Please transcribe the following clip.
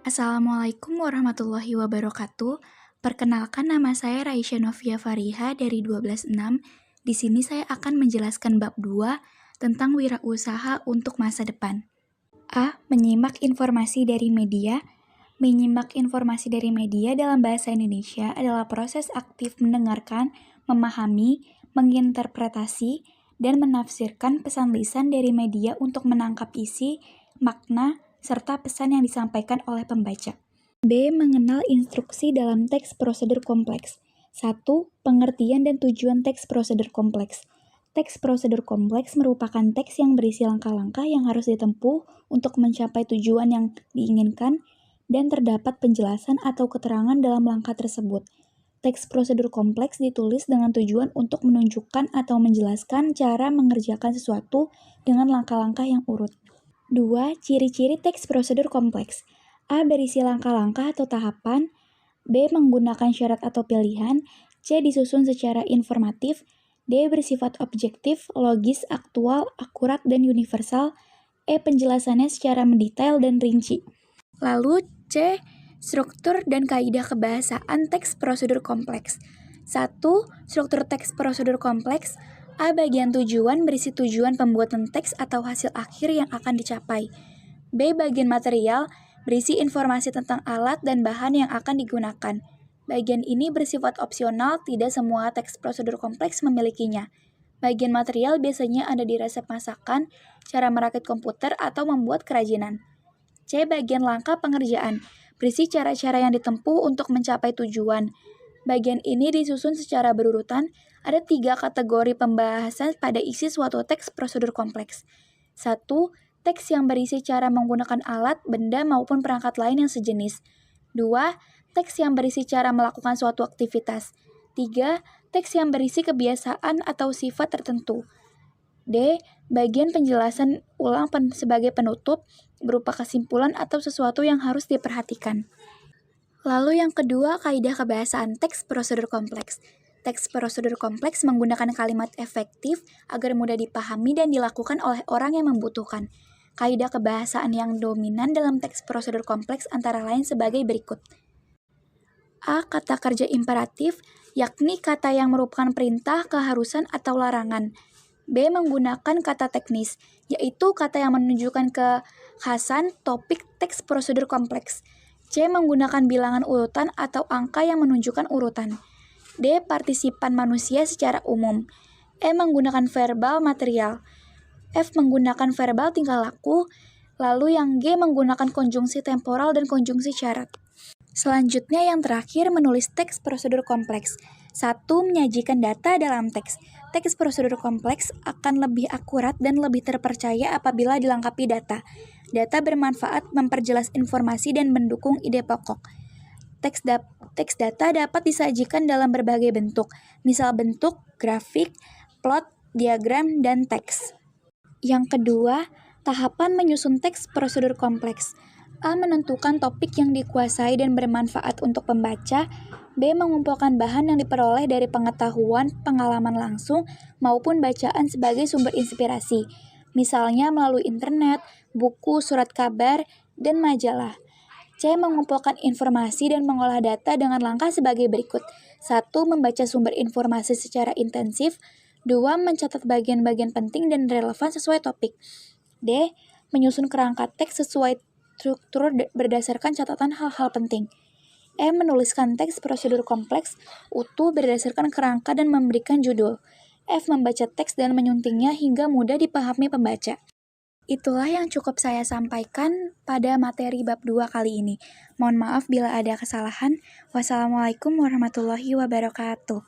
Assalamualaikum warahmatullahi wabarakatuh. Perkenalkan, nama saya Raisya Novia Fariha dari 126. Di sini saya akan menjelaskan bab 2 tentang wirausaha untuk masa depan. A. Menyimak informasi dari media. Menyimak informasi dari media dalam bahasa Indonesia adalah proses aktif mendengarkan, memahami, menginterpretasi, dan menafsirkan pesan lisan dari media untuk menangkap isi, makna, serta pesan yang disampaikan oleh pembaca. B. Mengenal instruksi dalam teks prosedur kompleks. 1. Pengertian dan tujuan teks prosedur kompleks. Teks prosedur kompleks merupakan teks yang berisi langkah-langkah yang harus ditempuh untuk mencapai tujuan yang diinginkan dan terdapat penjelasan atau keterangan dalam langkah tersebut. Teks prosedur kompleks ditulis dengan tujuan untuk menunjukkan atau menjelaskan cara mengerjakan sesuatu dengan langkah-langkah yang urut. 2. Ciri-ciri teks prosedur kompleks. A. Berisi langkah-langkah atau tahapan. B. Menggunakan syarat atau pilihan. C. Disusun secara informatif. D. Bersifat objektif, logis, aktual, akurat, dan universal. E. Penjelasannya secara mendetail dan rinci. Lalu C. Struktur dan kaidah kebahasaan teks prosedur kompleks. 1. Struktur teks prosedur kompleks. A. Bagian tujuan berisi tujuan pembuatan teks atau hasil akhir yang akan dicapai. B. Bagian material berisi informasi tentang alat dan bahan yang akan digunakan. Bagian ini bersifat opsional, tidak semua teks prosedur kompleks memilikinya. Bagian material biasanya ada di resep masakan, cara merakit komputer, atau membuat kerajinan. C. Bagian langkah pengerjaan berisi cara-cara yang ditempuh untuk mencapai tujuan. Bagian ini disusun secara berurutan. Ada 3 kategori pembahasan pada isi suatu teks prosedur kompleks. 1. Teks yang berisi cara menggunakan alat, benda, maupun perangkat lain yang sejenis. 2. Teks yang berisi cara melakukan suatu aktivitas. 3. Teks yang berisi kebiasaan atau sifat tertentu. D. Bagian penjelasan ulang sebagai penutup, berupa kesimpulan atau sesuatu yang harus diperhatikan. Lalu yang kedua, kaidah kebahasaan teks prosedur kompleks. Teks prosedur kompleks menggunakan kalimat efektif agar mudah dipahami dan dilakukan oleh orang yang membutuhkan. Kaidah kebahasaan yang dominan dalam teks prosedur kompleks antara lain sebagai berikut. A. Kata kerja imperatif, yakni kata yang merupakan perintah, keharusan, atau larangan. B. Menggunakan kata teknis, yaitu kata yang menunjukkan kekhasan topik teks prosedur kompleks. C. Menggunakan bilangan urutan atau angka yang menunjukkan urutan. D. Partisipan manusia secara umum. E. Menggunakan verbal material. F. Menggunakan verbal tingkah laku. Lalu yang G. Menggunakan konjungsi temporal dan konjungsi syarat. Selanjutnya yang terakhir, menulis teks prosedur kompleks. 1. Menyajikan data dalam teks. Teks prosedur kompleks akan lebih akurat dan lebih terpercaya apabila dilengkapi data. Data bermanfaat memperjelas informasi dan mendukung ide pokok. Teks data dapat disajikan dalam berbagai bentuk, misal bentuk, grafik, plot, diagram, dan teks. Yang kedua, tahapan menyusun teks prosedur kompleks. A. Menentukan topik yang dikuasai dan bermanfaat untuk pembaca. B. Mengumpulkan bahan yang diperoleh dari pengetahuan, pengalaman langsung, maupun bacaan sebagai sumber inspirasi, misalnya melalui internet, buku, surat kabar, dan majalah. C. Mengumpulkan informasi dan mengolah data dengan langkah sebagai berikut. 1. Membaca sumber informasi secara intensif. 2. Mencatat bagian-bagian penting dan relevan sesuai topik. D. Menyusun kerangka teks sesuai struktur berdasarkan catatan hal-hal penting. E. Menuliskan teks prosedur kompleks utuh berdasarkan kerangka dan memberikan judul. F. Membaca teks dan menyuntingnya hingga mudah dipahami pembaca. Itulah yang cukup saya sampaikan pada materi bab 2 kali ini. Mohon maaf bila ada kesalahan. Wassalamualaikum warahmatullahi wabarakatuh.